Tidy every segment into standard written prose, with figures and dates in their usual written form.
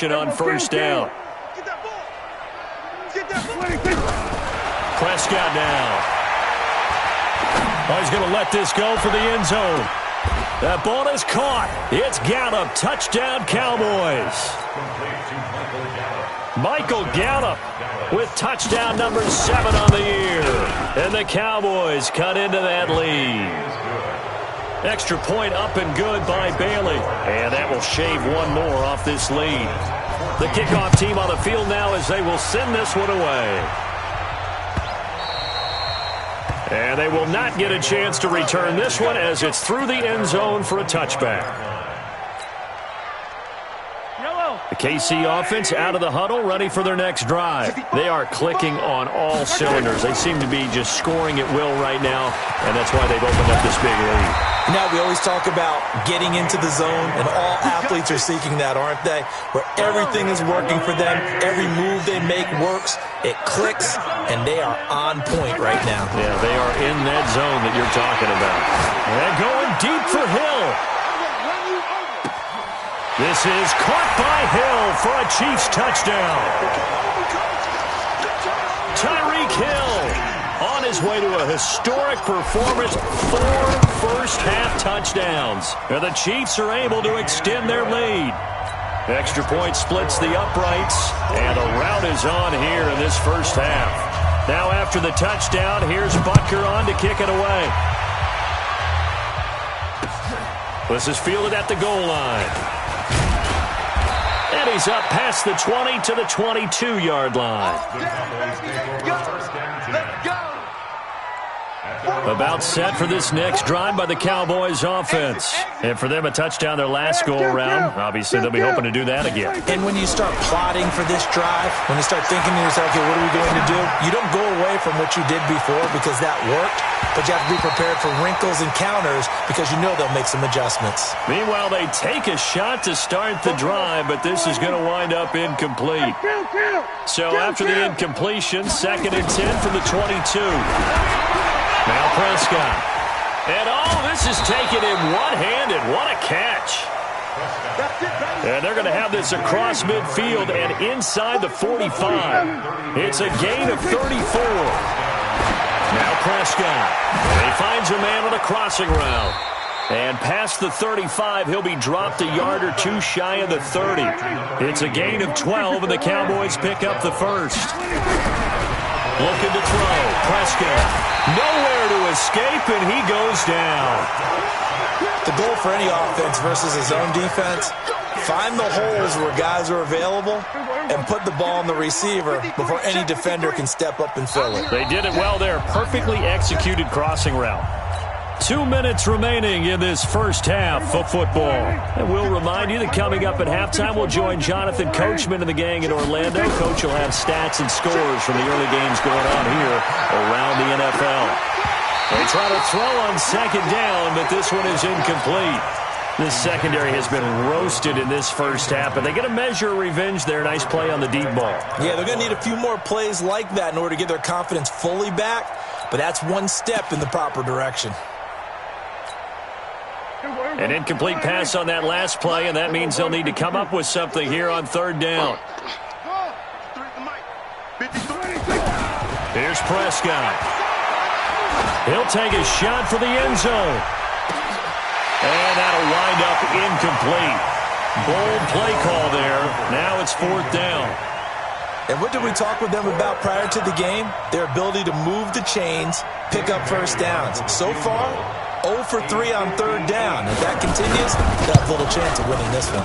On first down. Prescott now. Oh, he's going to let this go for the end zone. That ball is caught. It's Gallup. Touchdown, Cowboys. Michael Gallup with touchdown number 7 on the year. And the Cowboys cut into that lead. Extra point up and good by Bailey. And that will shave one more off this lead. The kickoff team on the field now as they will send this one away. And they will not get a chance to return this one as it's through the end zone for a touchback. The KC offense out of the huddle, ready for their next drive. They are clicking on all cylinders. They seem to be just scoring at will right now, and that's why they've opened up this big lead. Now, we always talk about getting into the zone, and all athletes are seeking that, aren't they? Where everything is working for them, every move they make works, it clicks, and they are on point right now. Yeah, they are in that zone that you're talking about. And going deep for Hill. This is caught by Hill for a Chiefs touchdown. Tyreek Hill on his way to a historic performance, 4 first-half touchdowns. And the Chiefs are able to extend their lead. Extra point splits the uprights, and the route is on here in this first half. Now after the touchdown, here's Butker on to kick it away. This is fielded at the goal line. And he's up past the 20 to the 22-yard line. About set for this next drive by the Cowboys offense. And for them, a touchdown their last go-around. Obviously, they'll be hoping to do that again. And when you start plotting for this drive, when you start thinking to yourself, okay, what are we going to do? You don't go away from what you did before because that worked, but you have to be prepared for wrinkles and counters because you know they'll make some adjustments. Meanwhile, they take a shot to start the drive, but this is going to wind up incomplete. So after the incompletion, 2nd and 10 from the 22. Now Prescott. And this is taken in one-handed. What a catch. And they're going to have this across midfield and inside the 45. It's a gain of 34. Now Prescott. And he finds a man on a crossing route. And past the 35, he'll be dropped a yard or two shy of the 30. It's a gain of 12, and the Cowboys pick up the first. Looking to throw. Prescott. Nowhere to escape, and he goes down. The goal for any offense versus a zone defense, find the holes where guys are available and put the ball on the receiver before any defender can step up and fill it. They did it well there. Perfectly executed crossing route. 2 minutes remaining in this first half of football. And we'll remind you that coming up at halftime, we'll join Jonathan Coachman and the gang in Orlando. Coach will have stats and scores from the early games going on here around the NFL. They try to throw on 2nd down, but this one is incomplete. This secondary has been roasted in this first half, but they get a measure of revenge there. Nice play on the deep ball. Yeah, they're going to need a few more plays like that in order to get their confidence fully back, but that's one step in the proper direction. An incomplete pass on that last play, and that means they'll need to come up with something here on 3rd down. Here's Prescott. He'll take a shot for the end zone. And that'll wind up incomplete. Bold play call there. Now it's 4th down. And what did we talk with them about prior to the game? Their ability to move the chains, pick up first downs. So far, 0 for 3 on 3rd down. If that continues, they have little chance of winning this one.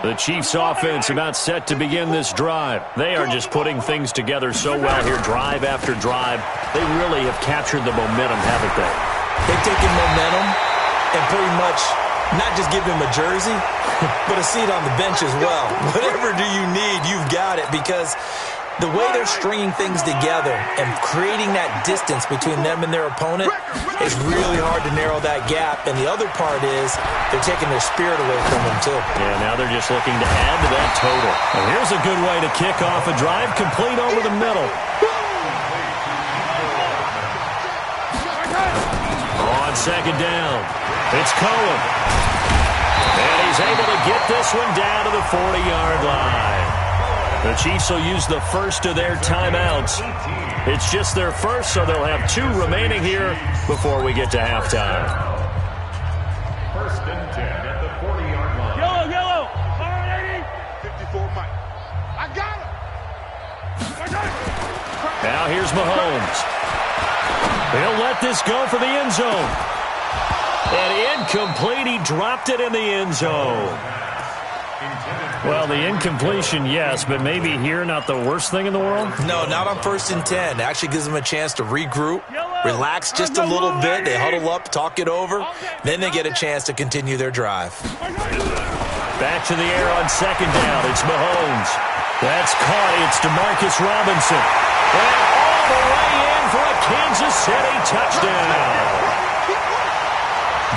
The Chiefs offense about set to begin this drive. They are just putting things together so well here, drive after drive. They really have captured the momentum, haven't they? They've taken momentum and pretty much not just give him a jersey, but a seat on the bench as well. Whatever do you need, you've got it, because The way they're stringing things together and creating that distance between them and their opponent is really hard to narrow that gap. And the other part is they're taking their spirit away from them, too. Yeah, now they're just looking to add to that total. And here's a good way to kick off a drive, complete over the middle. On second down, it's Cohen. And he's able to get this one down to the 40-yard line. The Chiefs will use the first of their timeouts. It's just their first, so they'll have 2 remaining here before we get to halftime. First and 10 at the 40-yard line. Yellow. All right, 54 Mike. I got him. Now here's Mahomes. He'll let this go for the end zone. And incomplete. He dropped it in the end zone. Well, the incompletion, yes, but maybe here not the worst thing in the world? No, not on 1st and 10. It actually gives them a chance to regroup, relax just a little bit. They huddle up, talk it over. Then they get a chance to continue their drive. Back to the air on second down. It's Mahomes. That's caught. It's Demarcus Robinson. And all the way in for a Kansas City touchdown.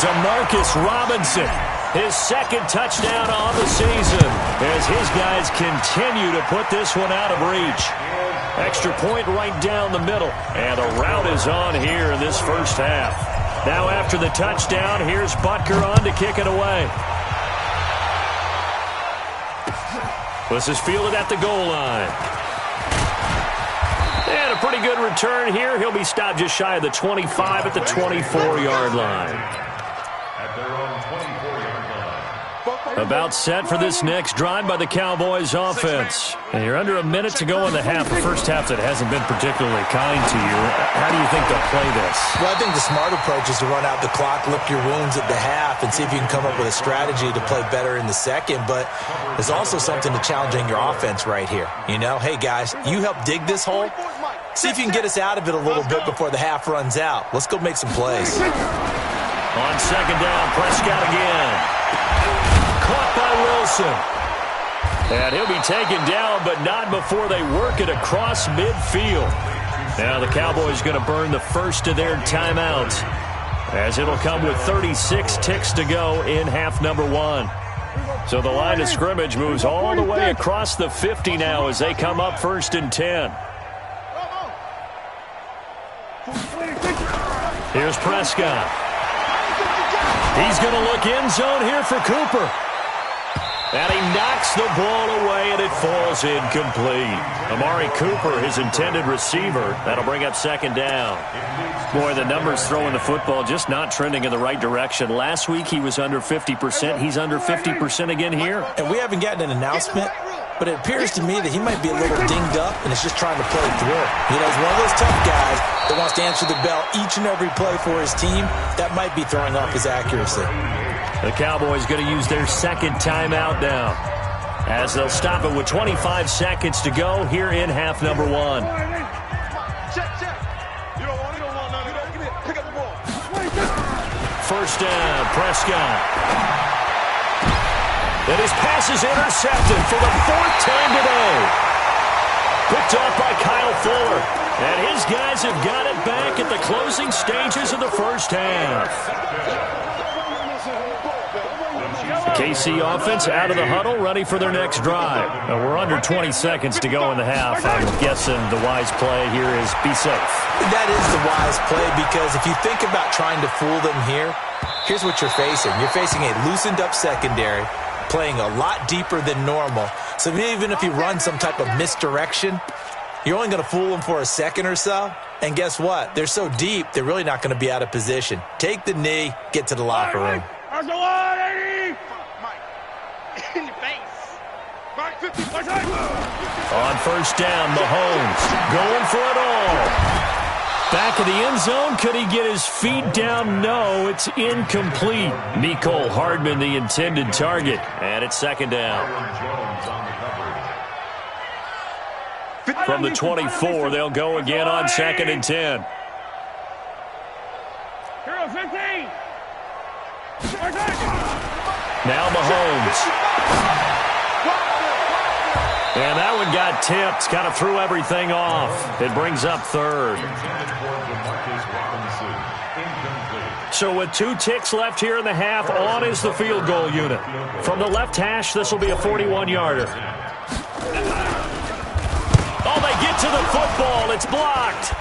Demarcus Robinson. His second touchdown on the season as his guys continue to put this one out of reach. Extra point right down the middle. And a rout is on here in this first half. Now after the touchdown, here's Butker on to kick it away. This is fielded at the goal line. And a pretty good return here. He'll be stopped just shy of the 25 at the 24-yard line. About set for this next drive by the Cowboys offense. And you're under a minute to go in the half, the first half that hasn't been particularly kind to you. How do you think they'll play this? Well, I think the smart approach is to run out the clock, lick your wounds at the half, and see if you can come up with a strategy to play better in the second. But there's also something to challenging your offense right here. You know, hey, guys, you help dig this hole. See if you can get us out of it a little bit before the half runs out. Let's go make some plays. On second down, Prescott again. Caught by Wilson. And he'll be taken down, but not before they work it across midfield. Now the Cowboys going to burn the first of their timeouts, as it'll come with 36 ticks to go in half number 1. So the line of scrimmage moves all the way across the 50 now as they come up 1st and 10. Here's Prescott. He's going to look end zone here for Cooper. And he knocks the ball away, and it falls incomplete. Amari Cooper, his intended receiver. That'll bring up second down. Boy, the numbers throwing the football just not trending in the right direction. Last week he was under 50%. He's under 50% again here. And we haven't gotten an announcement, but it appears to me that he might be a little dinged up and is just trying to play through. You know, he's one of those tough guys that wants to answer the bell each and every play for his team. That might be throwing off his accuracy. The Cowboys going to use their second timeout now, as they'll stop it with 25 seconds to go here in half number 1. First down, Prescott. And his pass is intercepted for the 4th time today. Picked off by Kyle Fuller. And his guys have got it back at the closing stages of the first half. KC offense out of the huddle, ready for their next drive. Now we're under 20 seconds to go in the half. I'm guessing the wise play here is be safe. That is the wise play, because if you think about trying to fool them here, here's what you're facing. You're facing a loosened up secondary, playing a lot deeper than normal. So even if you run some type of misdirection, you're only going to fool them for a second or so. And guess what? They're so deep, they're really not going to be out of position. Take the knee, get to the locker room. On first down, Mahomes going for it all. Back of the end zone. Could he get his feet down? No, it's incomplete. Mecole Hardman, the intended target. And it's second down. From the 24, they'll go again on 2nd and 10. Now Mahomes. And that one got tipped, kind of threw everything off. It brings up third. So with 2 ticks left here in the half, on is the field goal unit. From the left hash, this will be a 41-yarder. Oh, they get to the football. It's blocked.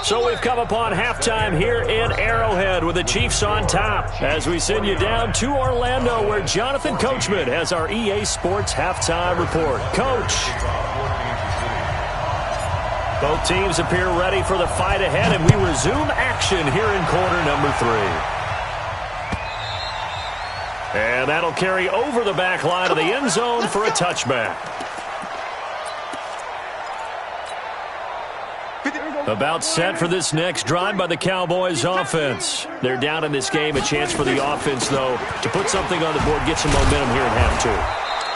So we've come upon halftime here in Arrowhead with the Chiefs on top as we send you down to Orlando where Jonathan Coachman has our EA Sports halftime report. Coach. Both teams appear ready for the fight ahead, and we resume action here in quarter number 3. And that'll carry over the back line of the end zone for a touchback. About set for this next drive by the Cowboys offense. They're down in this game. A chance for the offense, though, to put something on the board, get some momentum here in half 2.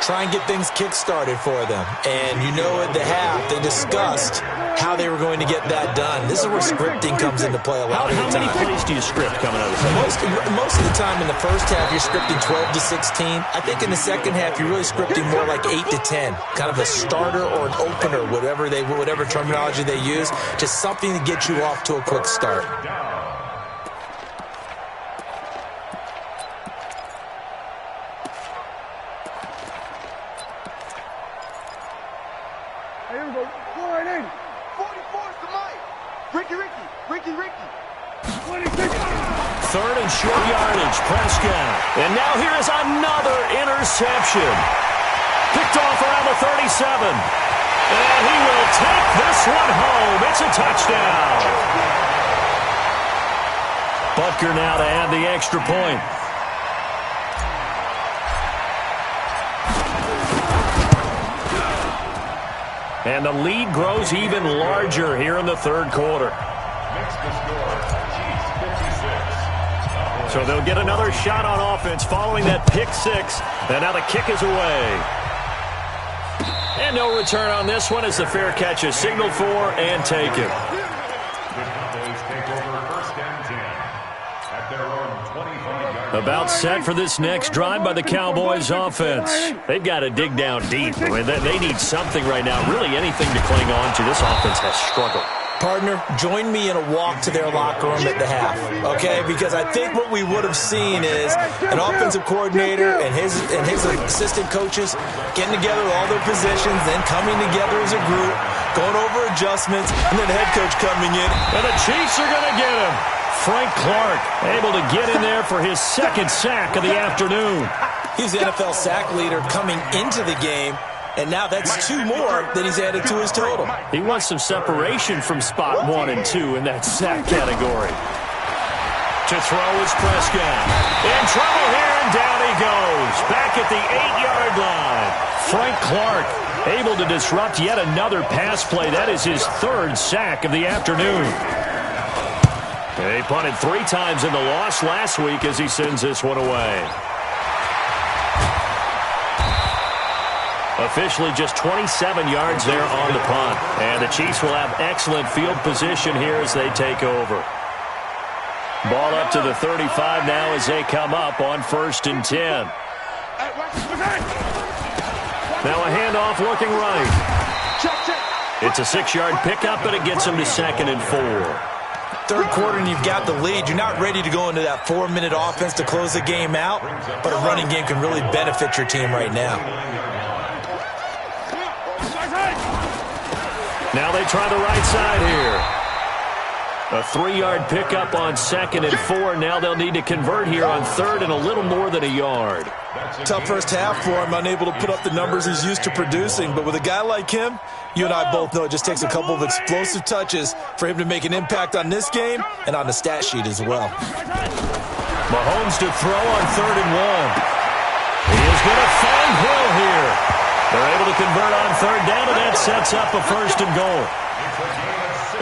Try and get things kick-started for them. And you know at the half, they discussed how they were going to get that done. This is where scripting comes into play a lot of the time. How many plays do you script coming out of the Most of the time in the first half, you're scripting 12 to 16. I think in the second half, you're really scripting more like 8 to 10. Kind of a starter or an opener, whatever terminology they use. Just something to get you off to a quick start. Here we go. 480. 44 is the mic. Ricky. 26. Third and short yardage, Prescott. And now here is another interception. Picked off around the 37. And he will take this one home. It's a touchdown. Butker now to add the extra point. And the lead grows even larger here in the third quarter. So they'll get another shot on offense following that pick 6. And now the kick is away. And no return on this one as the fair catch is signaled for and taken. About set for this next drive by the Cowboys offense. They've got to dig down deep. I mean, they need something right now, really anything to cling on to. This offense has struggled. Partner, join me in a walk to their locker room at the half, okay? Because I think what we would have seen is an offensive coordinator and his assistant coaches getting together with all their positions, then coming together as a group, going over adjustments, and then the head coach coming in. And the Chiefs are going to get him. Frank Clark able to get in there for his second sack of the afternoon. He's the NFL sack leader coming into the game. And now that's 2 more that he's added to his total. He wants some separation from spot 1 and 2 in that sack category. To throw is Prescott. In trouble here, and down he goes. Back at the 8-yard line. Frank Clark able to disrupt yet another pass play. That is his 3rd sack of the afternoon. He punted 3 times in the loss last week as he sends this one away. Officially just 27 yards there on the punt. And the Chiefs will have excellent field position here as they take over. Ball up to the 35 now as they come up on 1st and 10. Now a handoff looking right. It's a 6-yard pickup, but it gets them to 2nd and 4. Third quarter and you've got the lead. You're not ready to go into that 4-minute offense to close the game out, but a running game can really benefit your team right now. Now they try the right side here. A 3-yard pickup on 2nd and 4. Now they'll need to convert here on 3rd and a little more than a yard. Tough first half for him, unable to put up the numbers he's used to producing. But with a guy like him, you and I both know it just takes a couple of explosive touches for him to make an impact on this game and on the stat sheet as well. Mahomes to throw on 3rd and 1. He is going to find Hill here. They're able to convert on 3rd down, and that sets up a 1st and goal.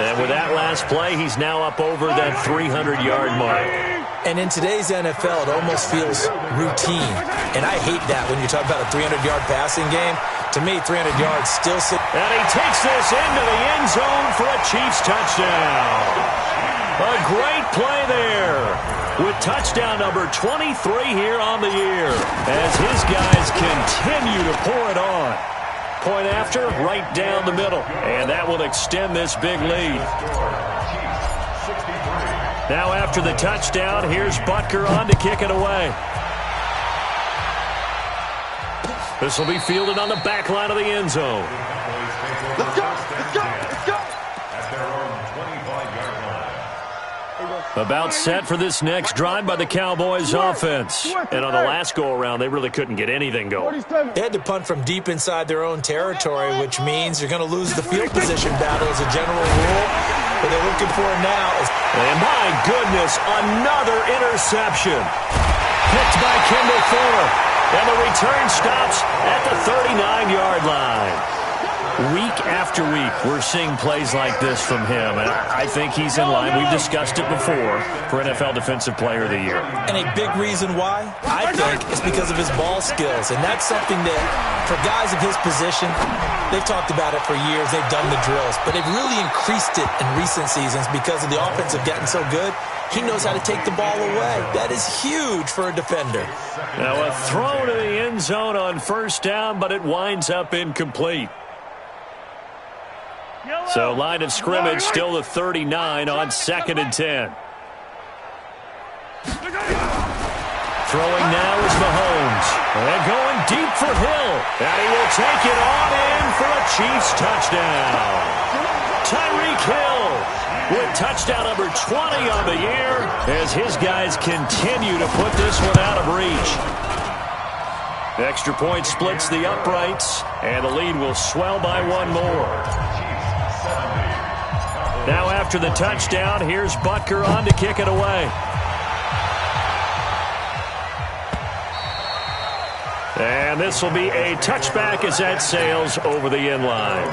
And with that last play, he's now up over that 300-yard mark. And in today's NFL, it almost feels routine. And I hate that when you talk about a 300-yard passing game. To me, 300 yards still sit. And he takes this into the end zone for a Chiefs touchdown. A great play there with touchdown number 23 here on the year as his guys continue to pour it on. Point after, right down the middle, and that will extend this big lead. Now after the touchdown, here's Butker on to kick it away. This will be fielded on the back line of the end zone. Let's go, let's go, let's go. At their own 25-yard line. About set for this next drive by the Cowboys offense. And on the last go-around, they really couldn't get anything going. They had to punt from deep inside their own territory, which means you're going to lose the field position battle as a general rule. What they're looking for now is... And my goodness, another interception. Picked by Kendall Fuller. And the return stops at the 39-yard line. Week after week, we're seeing plays like this from him, and I think he's in line. We've discussed it before for NFL Defensive Player of the Year. And a big reason why, I think, is because of his ball skills. And that's something that, for guys of his position, they've talked about it for years. They've done the drills. But they've really increased it in recent seasons because of the offense have gotten so good. He knows how to take the ball away. That is huge for a defender. Now a throw to the end zone on first down, but it winds up incomplete. So line of scrimmage still the 39 on 2nd and 10. Throwing now is Mahomes. And going deep for Hill. And he will take it on in for a Chiefs touchdown. Tyreek Hill with touchdown number 20 on the year as his guys continue to put this one out of reach. Extra point splits the uprights, and the lead will swell by one more. Now after the touchdown, here's Butker on to kick it away. And this will be a touchback as that sails over the end line.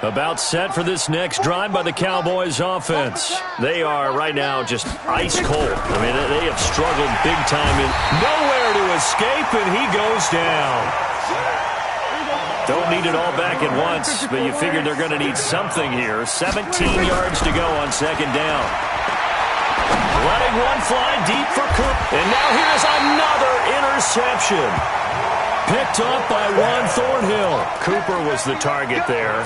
About set for this next drive by the Cowboys offense. They are right now just ice cold. I mean, they have struggled big time and nowhere to escape, and he goes down. Don't need it all back at once, but you figure they're going to need something here. 17 yards to go on 2nd down. Letting one fly deep for Cook. And now here's another interception. Picked up by Juan Thornhill. Cooper was the target there.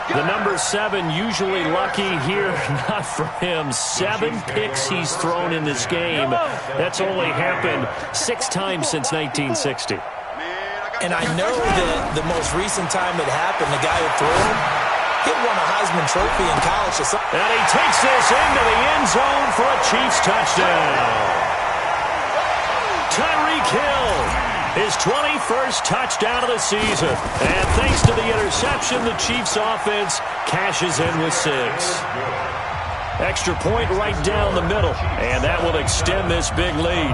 The number 7 usually lucky here. Not for him. 7 picks he's thrown in this game. That's only happened 6 times since 1960. And I know that the most recent time it happened, the guy who threw him, he won a Heisman Trophy in college. And he takes this into the end zone for a Chiefs touchdown. Tyreek Hill, his 21st touchdown of the season. And thanks to the interception, the Chiefs offense cashes in with 6. Extra point right down the middle, and that will extend this big lead.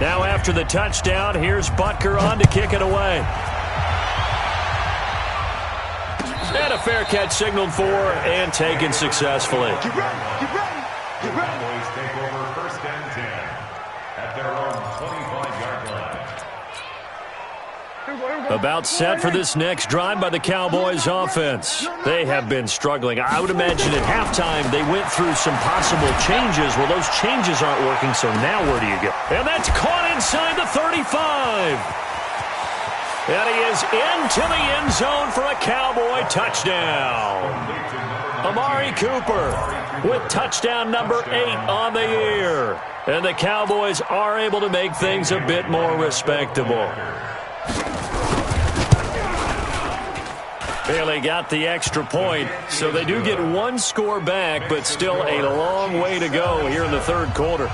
Now after the touchdown, here's Butker on to kick it away. And a fair catch signaled for and taken successfully. Get ready, get ready, get ready. Cowboys take over 1st and 10 at their own 25-yard line. About set for this next drive by the Cowboys offense. They have been struggling. I would imagine at halftime they went through some possible changes. Well, those changes aren't working, so now where do you go? And that's caught inside the 35. And he is into the end zone for a Cowboy touchdown. Amari Cooper with touchdown number 8 on the year. And the Cowboys are able to make things a bit more respectable. Bailey got the extra point, so they do get 1 score back, but still a long way to go here in the 3rd quarter.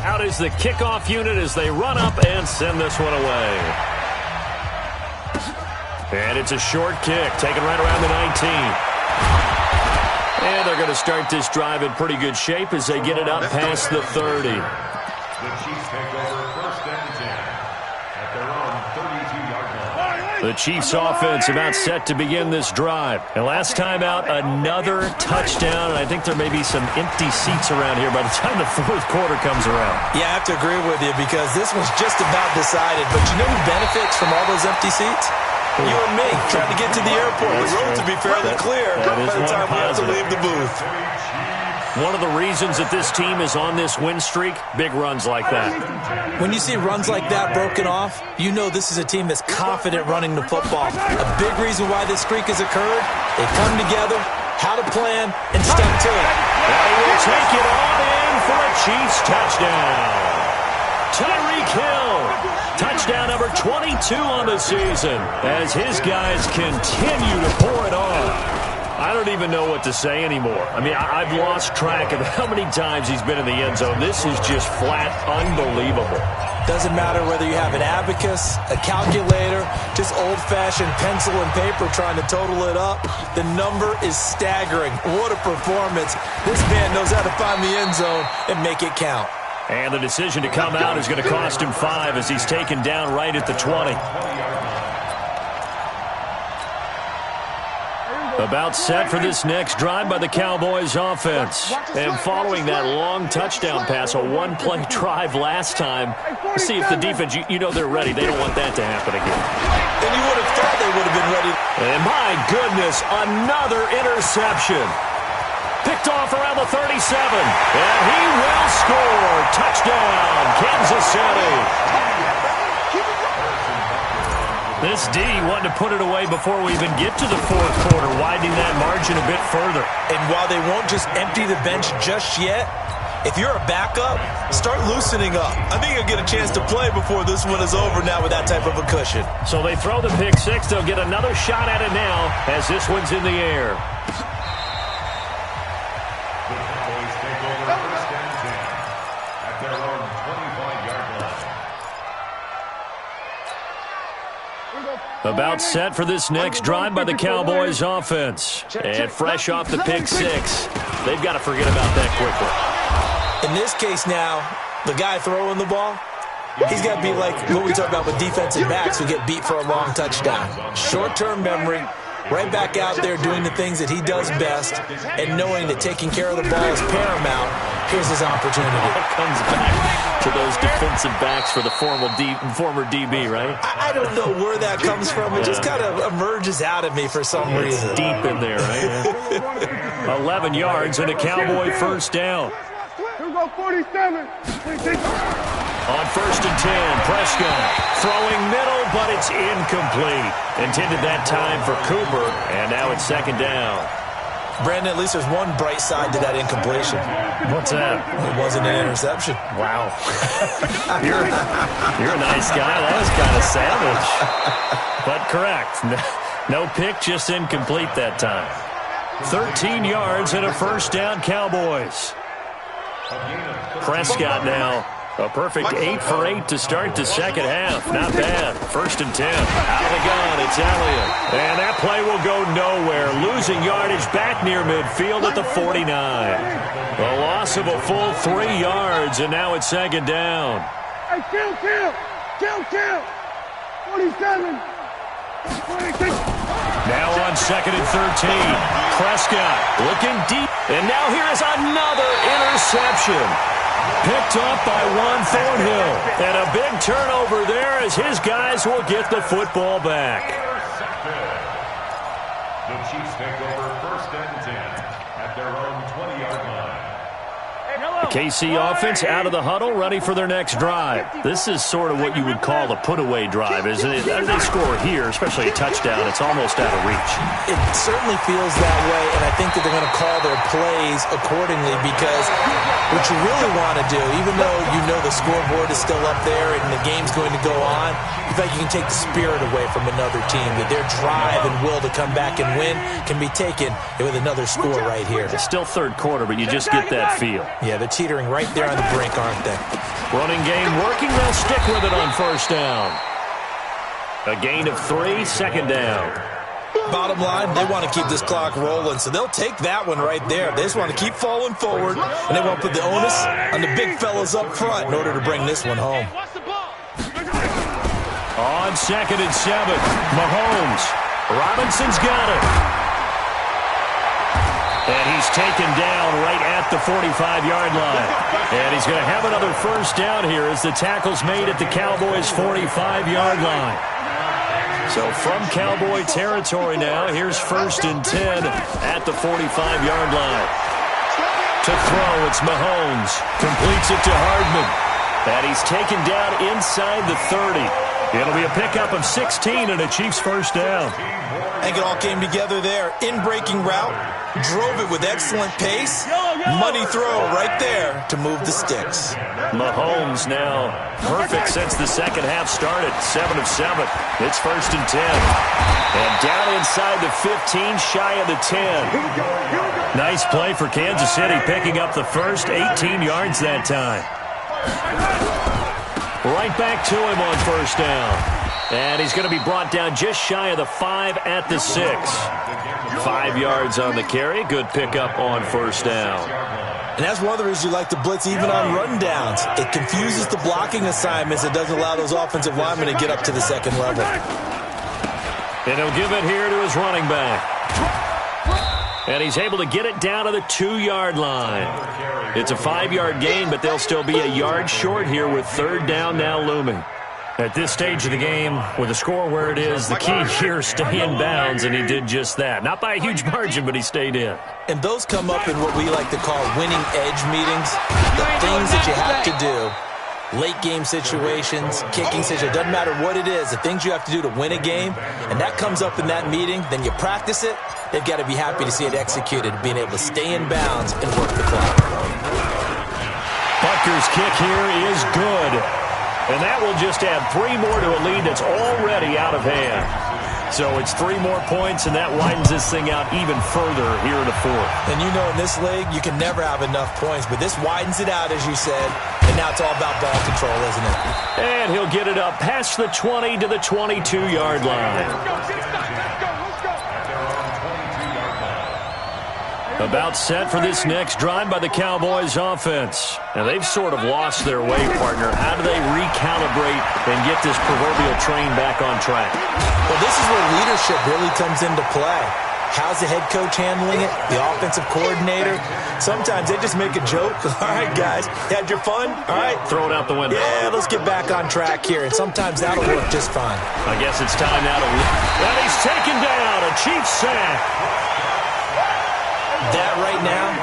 Out is the kickoff unit as they run up and send this one away. And it's a short kick, taken right around the 19. And they're going to start this drive in pretty good shape as they get it up past the 30. The Chiefs take over 1st and 10 at their own 32-yard line. The Chiefs offense about set to begin this drive. And last time out, another touchdown. And I think there may be some empty seats around here by the time the fourth quarter comes around. Yeah, I have to agree with you because this one's just about decided. But you know who benefits from all those empty seats? You and me, trying to get to the airport. The road to be fairly clear by the time we have to leave the booth. One of the reasons that this team is on this win streak, big runs like that. When you see runs like that broken off, you know this is a team that's confident running the football. A big reason why this streak has occurred, they come together, had a plan, and stuck to it. They will take it on in for a Chiefs touchdown. Tyreek Hill, touchdown number 22 on the season as his guys continue to pour it on. I don't even know what to say anymore. I mean, I've lost track of how many times he's been in the end zone. This is just flat unbelievable. Doesn't matter whether you have an abacus, a calculator, just old-fashioned pencil and paper trying to total it up. The number is staggering. What a performance. This man knows how to find the end zone and make it count. And the decision to come out is going to cost him 5 as he's taken down right at the 20. About set for this next drive by the Cowboys offense. And following that long touchdown pass, a one-play drive last time, let's see if the defense, you know they're ready. They don't want that to happen again. And you would have thought they would have been ready. And my goodness, another interception. Picked off around the 37. And he will score. Touchdown, Kansas City. This D wanted to put it away before we even get to the fourth quarter, widening that margin a bit further. And while they won't just empty the bench just yet, if you're a backup, start loosening up. I think you'll get a chance to play before this one is over now with that type of a cushion. So they throw the pick six. They'll get another shot at it now as this one's in the air. About set for this next drive by the Cowboys offense. And fresh off the pick six, they've got to forget about that quickly. In this case now, the guy throwing the ball, he's got to be like what we talk about with defensive backs who get beat for a long touchdown. Short-term memory, right back out there doing the things that he does best, and knowing that taking care of the ball is paramount. Here's his opportunity. It comes back to those defensive backs for the former DB, right? I don't know where that comes from. It just kind of emerges out of me for some reason. Deep in there, right? 11 yards and a Cowboy first down. Here go 47. On first and 10, Prescott throwing middle, but it's incomplete. Intended that time for Cooper, and now it's second down. Brandon, at least there's one bright side to that incompletion. What's that? It wasn't an interception. Wow. You're a nice guy. That was kind of savage. But correct. No pick, just incomplete that time. 13 yards and a first down, Cowboys. Prescott now. A perfect 8 for 8 to start the second half. Not bad. First and 10. Out of the gun, it's Elliott. And that play will go nowhere. Losing yardage back near midfield at the 49. A loss of a full 3 yards, and now it's second down. Hey, kill. 47. 26. Now on second and 13. Prescott looking deep. And now here is another interception. Picked up by Juan Thornhill. And a big turnover there as his guys will get the football back. The Chiefs take over first and 10 at their own 20-yard line. The KC offense out of the huddle, ready for their next drive. This is sort of what you would call a put-away drive, isn't it? As they score here, especially a touchdown, it's almost out of reach. It certainly feels that way, and I think that they're going to call their plays accordingly because what you really want to do, even though you know the scoreboard is still up there and the game's going to go on, in fact, you can take the spirit away from another team, that their drive and will to come back and win can be taken with another score right here. It's still third quarter, but you just get that feel. Yeah, they're teetering right there on the brink, aren't they? Running game working. They'll stick with it on first down. A gain of 3, second down. Bottom line, they want to keep this clock rolling, so they'll take that one right there. They just want to keep falling forward, and they want to put the onus on the big fellas up front in order to bring this one home. On 2nd and 7, Mahomes. Robinson's got it. And he's taken down right at the 45-yard line. And he's going to have another first down here as the tackle's made at the Cowboys' 45-yard line. So from Cowboy territory now, here's 1st and 10 at the 45-yard line. To throw, it's Mahomes. Completes it to Hardman. And he's taken down inside the 30. It'll be a pickup of 16 and a Chiefs first down. I think it all came together there. In-breaking route, drove it with excellent pace. Money throw right there to move the sticks. Mahomes now perfect since the second half started. 7 of 7. It's 1st and 10. And down inside the 15, shy of the 10. Nice play for Kansas City, picking up the first 18 yards that time. Right back to him on first down. And he's going to be brought down just shy of the 5 at the 6. 5 yards on the carry. Good pickup on first down. And that's one of the reasons you like to blitz even on rundowns. It confuses the blocking assignments. It doesn't allow those offensive linemen to get up to the second level. And he'll give it here to his running back. And he's able to get it down to the 2-yard line. It's a 5-yard gain, but they'll still be a yard short here with 3rd down now looming. At this stage of the game, with the score where it is, the key here is stay in bounds, and he did just that. Not by a huge margin, but he stayed in. And those come up in what we like to call winning edge meetings. The things that you have to do, late game situations, kicking situations, doesn't matter what it is, the things you have to do to win a game, and that comes up in that meeting, then you practice it, they've got to be happy to see it executed, being able to stay in bounds and work the clock. Butker's kick here is good. And that will just add 3 more to a lead that's already out of hand. So it's 3 more points, and that widens this thing out even further here in the 4th. And you know in this league, you can never have enough points, but this widens it out, as you said, and now it's all about ball control, isn't it? And he'll get it up past the 20 to the 22-yard line. About set for this next drive by the Cowboys offense. And they've sort of lost their way, partner. How do they recalibrate and get this proverbial train back on track? Well, this is where leadership really comes into play. How's the head coach handling it? The offensive coordinator? Sometimes they just make a joke. All right, guys, you had your fun? All right. Throw it out the window. Yeah, let's get back on track here. And sometimes that'll work just fine. I guess it's time now to... And he's taken down. A Chiefs sack. That right now,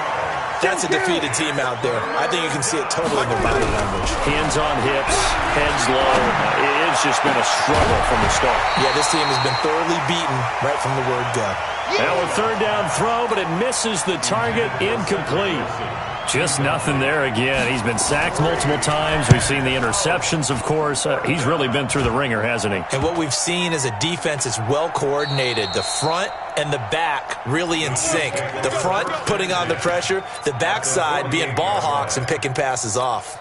that's a defeated team out there. I think you can see it totally in their body language. Hands on hips, heads low. It's just been a struggle from the start. Yeah, this team has been thoroughly beaten right from the word go. Now a 3rd down throw, but it misses the target, incomplete. Just nothing there again. He's been sacked multiple times. We've seen the interceptions, of course. He's really been through the ringer, hasn't he? And what we've seen is a defense that's well coordinated. The front and the back really in sync. The front putting on the pressure, the backside being ball hawks and picking passes off.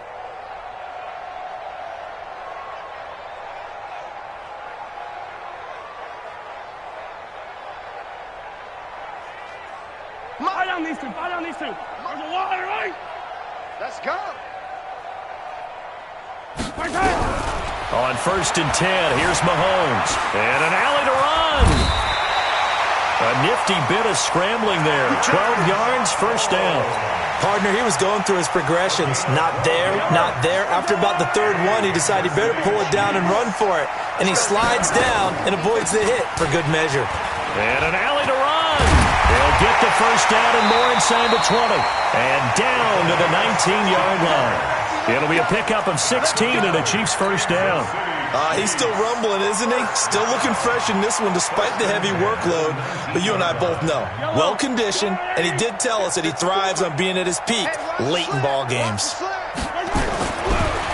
Fly down these two. Fly down these two. There's a wall, right? Let's go. On 1st and 10, here's Mahomes. And an alley to run. A nifty bit of scrambling there. 12 yards, first down. Partner, he was going through his progressions. Not there, not there. After about the 3rd one, he decided he better pull it down and run for it. And he slides down and avoids the hit for good measure. And an alley to run. They'll get the first down and more inside the 20. And down to the 19-yard line. It'll be a pickup of 16 and a Chiefs first down. He's still rumbling, isn't he? Still looking fresh in this one despite the heavy workload. But you and I both know, well-conditioned, and he did tell us that he thrives on being at his peak late in ball games.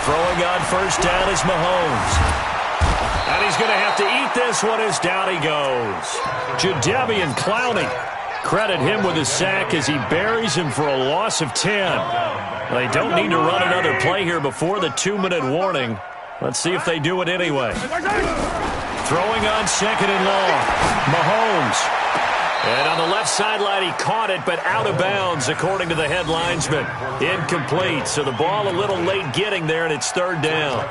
Throwing on first down is Mahomes. And he's going to have to eat this one as down he goes. Jadeveon Clowney. Credit him with a sack as he buries him for a loss of 10. They don't need to run another play here before the 2-minute warning. Let's see if they do it anyway. Throwing on 2nd and long. Mahomes. And on the left sideline, he caught it, but out of bounds, according to the head linesman. Incomplete, so the ball a little late getting there, and it's third down.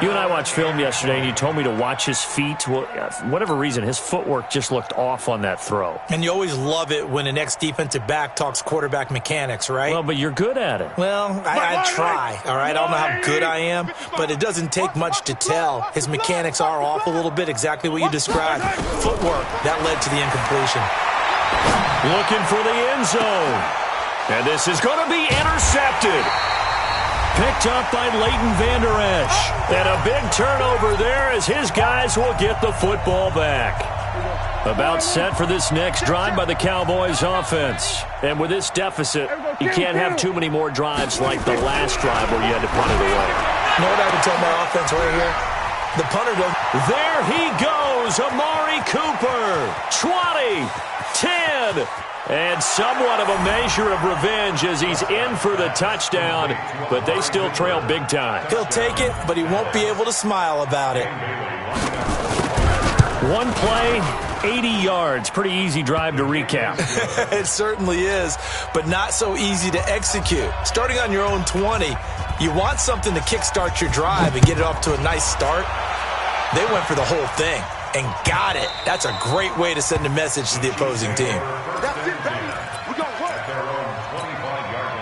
You and I watched film yesterday, and you told me to watch his feet. Well, for whatever reason, his footwork just looked off on that throw. And you always love it when an ex-defensive back talks quarterback mechanics, right? Well, but you're good at it. Well, I try, all right? I don't know how good I am, but it doesn't take much to tell. His mechanics are off a little bit, exactly what you described. Footwork, that led to the incompletion. Looking for the end zone. And this is going to be intercepted. Picked up by Leighton Vander Esch. And a big turnover there as his guys will get the football back. About set for this next drive by the Cowboys offense. And with this deficit, you can't have too many more drives like the last drive where you had to punt it away. You know what I would tell my offense right here? The punter goes. There he goes, Amari Cooper. 20, 10. And somewhat of a measure of revenge as he's in for the touchdown, but they still trail big time. He'll take it, but he won't be able to smile about it. One play, 80 yards. Pretty easy drive to recap. It certainly is, but not so easy to execute. Starting on your own 20, you want something to kickstart your drive and get it off to a nice start. They went for the whole thing and got it. That's a great way to send a message to the opposing team. That's it, baby. We're going to work. Their own 25-yard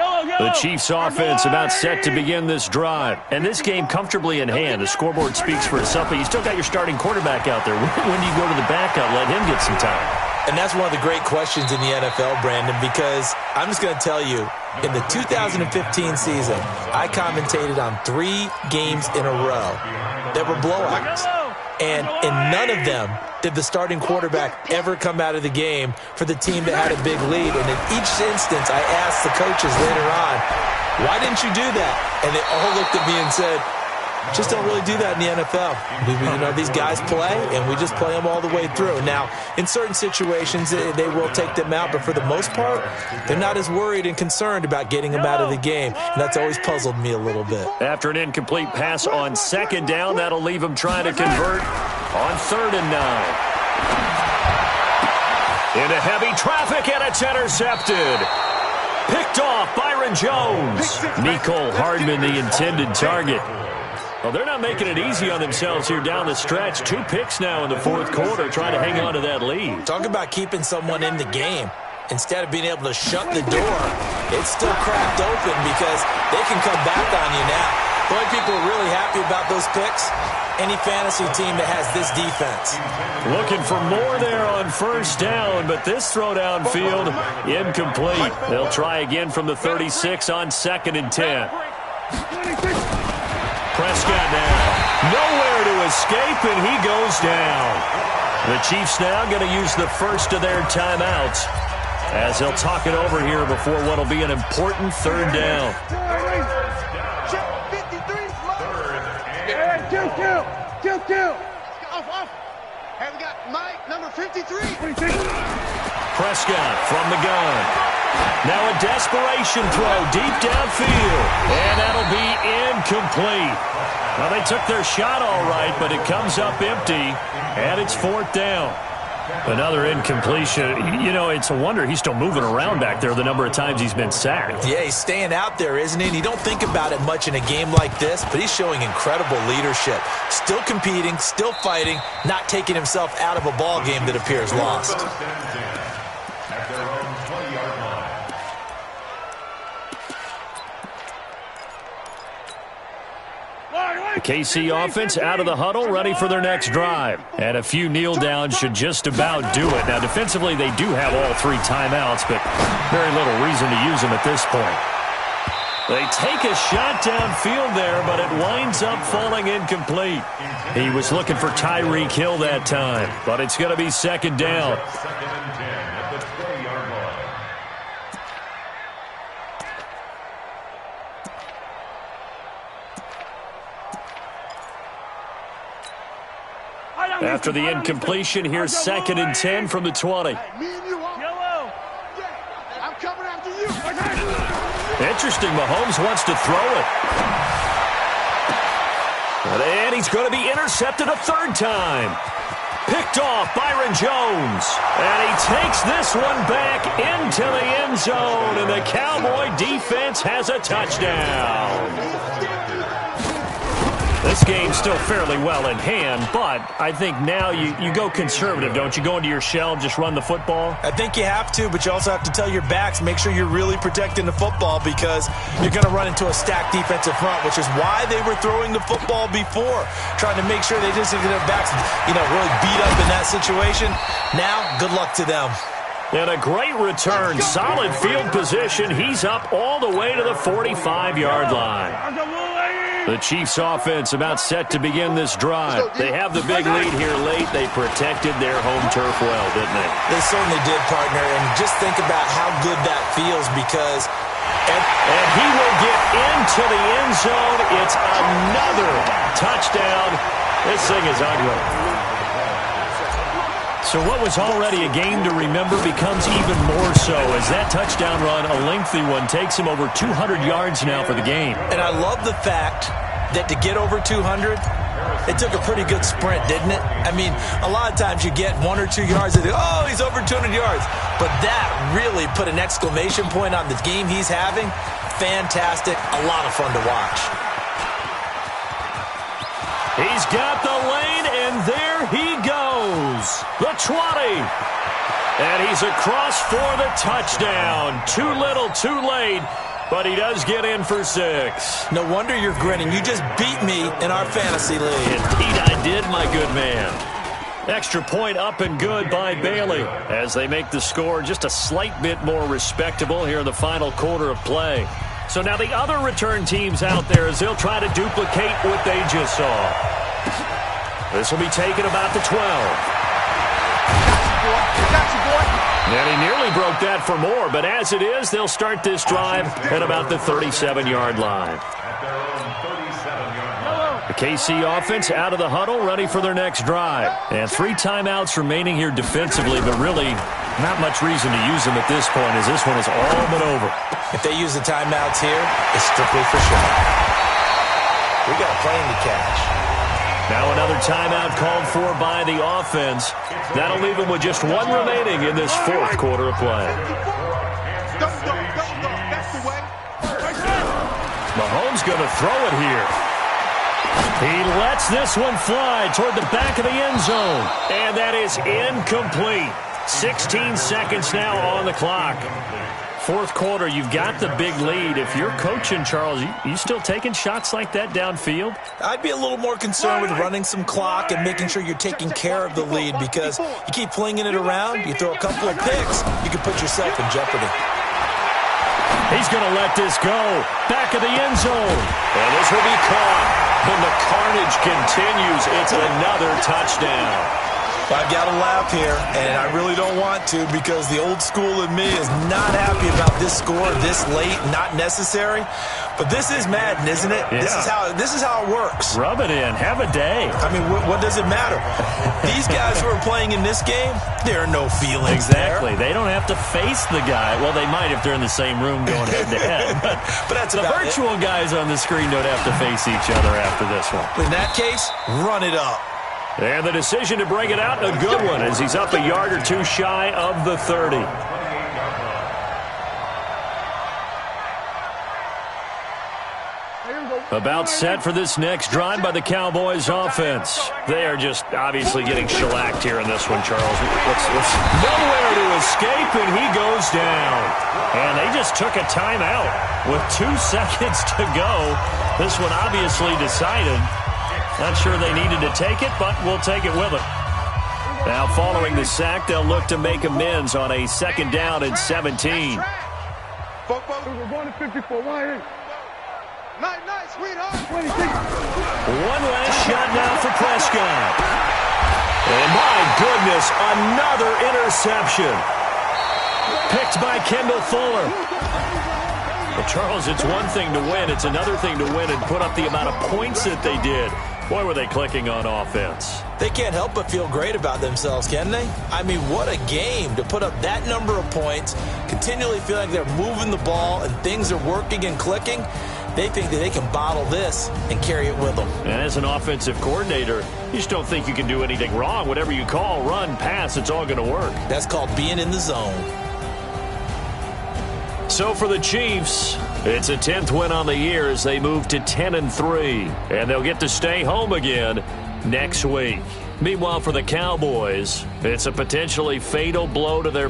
line. The Chiefs offense about set to begin this drive. And this game comfortably in hand. The scoreboard speaks for itself, but you still got your starting quarterback out there. When do you go to the backup, let him get some time? And that's one of the great questions in the NFL, Brandon, because I'm just going to tell you, in the 2015 season, I commentated on 3 games in a row that were blowouts. And in none of them did the starting quarterback ever come out of the game for the team that had a big lead. And in each instance, I asked the coaches later on, why didn't you do that? And they all looked at me and said, just don't really do that in the NFL. These guys play, and we just play them all the way through. Now, in certain situations, they will take them out, but for the most part, they're not as worried and concerned about getting them out of the game, and that's always puzzled me a little bit. After an incomplete pass on second down, that'll leave them trying to convert on 3rd and 9. Into heavy traffic, and it's intercepted. Picked off, Byron Jones. Mecole Hardman, the intended target. Well, they're not making it easy on themselves here down the stretch. 2 picks now in the 4th quarter, trying to hang on to that lead. Talk about keeping someone in the game. Instead of being able to shut the door, it's still cracked open because they can come back on you now. The only people who are really happy about those picks, any fantasy team that has this defense. Looking for more there on 1st down, but this throw downfield, incomplete. They'll try again from the 36 on 2nd and 10. Prescott now, nowhere to escape, and he goes down. The Chiefs now going to use the first of their timeouts as they'll talk it over here before what will be an important 3rd down. Kill. Off. Hey, we got Mike, number 53. Prescott from the gun. Now a desperation throw deep downfield. And that'll be incomplete. Well, they took their shot all right, but it comes up empty, and it's 4th down. Another incompletion. It's a wonder he's still moving around back there the number of times he's been sacked. Yeah, he's staying out there, isn't he? And you don't think about it much in a game like this, but he's showing incredible leadership. Still competing, still fighting, not taking himself out of a ball game that appears lost. At their own 20-yard line. The KC offense out of the huddle, ready for their next drive. And a few kneel downs should just about do it. Now, defensively, they do have all 3 timeouts, but very little reason to use them at this point. They take a shot downfield there, but it winds up falling incomplete. He was looking for Tyreek Hill that time, but it's going to be 2nd down. 2nd and 10 at the 20-yard line. After the incompletion, here's 2nd and 10 from the 20. Yellow. I'm coming after you. Interesting, Mahomes wants to throw it. And he's going to be intercepted a 3rd time. Picked off Byron Jones. And he takes this one back into the end zone. And the Cowboy defense has a touchdown. This game's still fairly well in hand, but I think now you go conservative, don't you? Go into your shell, just run the football? I think you have to, but you also have to tell your backs, make sure you're really protecting the football because you're going to run into a stacked defensive front, which is why they were throwing the football before, trying to make sure they just get their backs, really beat up in that situation. Now, good luck to them. And a great return, solid field position. He's up all the way to the 45-yard line. The Chiefs' offense about set to begin this drive. They have the big lead here late. They protected their home turf well, didn't they? They certainly did, partner. And just think about how good that feels because... And he will get into the end zone. It's another touchdown. This thing is ugly. So what was already a game to remember becomes even more so as that touchdown run, a lengthy one, takes him over 200 yards now for the game. And I love the fact that to get over 200, it took a pretty good sprint, didn't it? I mean, a lot of times you get 1 or 2 yards and oh, he's over 200 yards. But that really put an exclamation point on the game he's having. Fantastic. A lot of fun to watch. He's got the lane, and there he goes. The 20. And he's across for the touchdown. Too little, too late, but he does get in for 6. No wonder you're grinning. You just beat me in our fantasy league. Indeed I did, my good man. Extra point up and good by Bailey as they make the score just a slight bit more respectable here in the final quarter of play. So now the other return teams out there as they'll try to duplicate what they just saw. This will be taken about the 12. And he nearly broke that for more, but as it is, they'll start this drive at about the 37-yard line. The KC offense out of the huddle, ready for their next drive. And 3 timeouts remaining here defensively, but really not much reason to use them at this point as this one is all but over. If they use the timeouts here, it's strictly for show. We got a plane to catch. Now another timeout called for by the offense. That'll leave them with just 1 remaining in this 4th quarter of play. Mahomes going to throw it here. He lets this one fly toward the back of the end zone. And that is incomplete. 16 seconds now on the clock. 4th quarter, you've got the big lead. If you're coaching, Charles, you still taking shots like that downfield? I'd be a little more concerned with running some clock and making sure you're taking care of the lead because you keep flinging it around, you throw a couple of picks, you can put yourself in jeopardy. He's going to let this go. Back of the end zone. And this will be caught. And the carnage continues. It's another touchdown. I've got to laugh here, and I really don't want to because the old school in me is not happy about this score this late, not necessary. But this is Madden, isn't it? Yeah. This is how it works. Rub it in. Have a day. I mean, what does it matter? These guys who are playing in this game, there are no feelings exactly. there. They don't have to face the guy. Well, they might if they're in the same room going head-to-head. But that's the virtual guys on the screen don't have to face each other after this one. In that case, run it up. And the decision to bring it out, a good one, as he's up a yard or 2 shy of the 30. About set for this next drive by the Cowboys offense. They are just obviously getting shellacked here in this one, Charles. Nowhere to escape, and he goes down. And they just took a timeout with 2 seconds to go. This one obviously decided. Not sure they needed to take it, but we'll take it with them. Now, following the sack, they'll look to make amends on a 2nd down and 17. We're going to 54. Nice, sweetheart. 26. One last shot now for Prescott. And my goodness, another interception. Picked by Kendall Fuller. Well, Charles, it's one thing to win. It's another thing to win and put up the amount of points that they did. Boy, were they clicking on offense. They can't help but feel great about themselves, can they? I mean, what a game to put up that number of points, continually feel like they're moving the ball and things are working and clicking. They think that they can bottle this and carry it with them. And as an offensive coordinator, you just don't think you can do anything wrong. Whatever you call, run, pass, it's all going to work. That's called being in the zone. So for the Chiefs, it's a 10th win on the year as they move to 10-3. And they'll get to stay home again next week. Meanwhile, for the Cowboys, it's a potentially fatal blow to their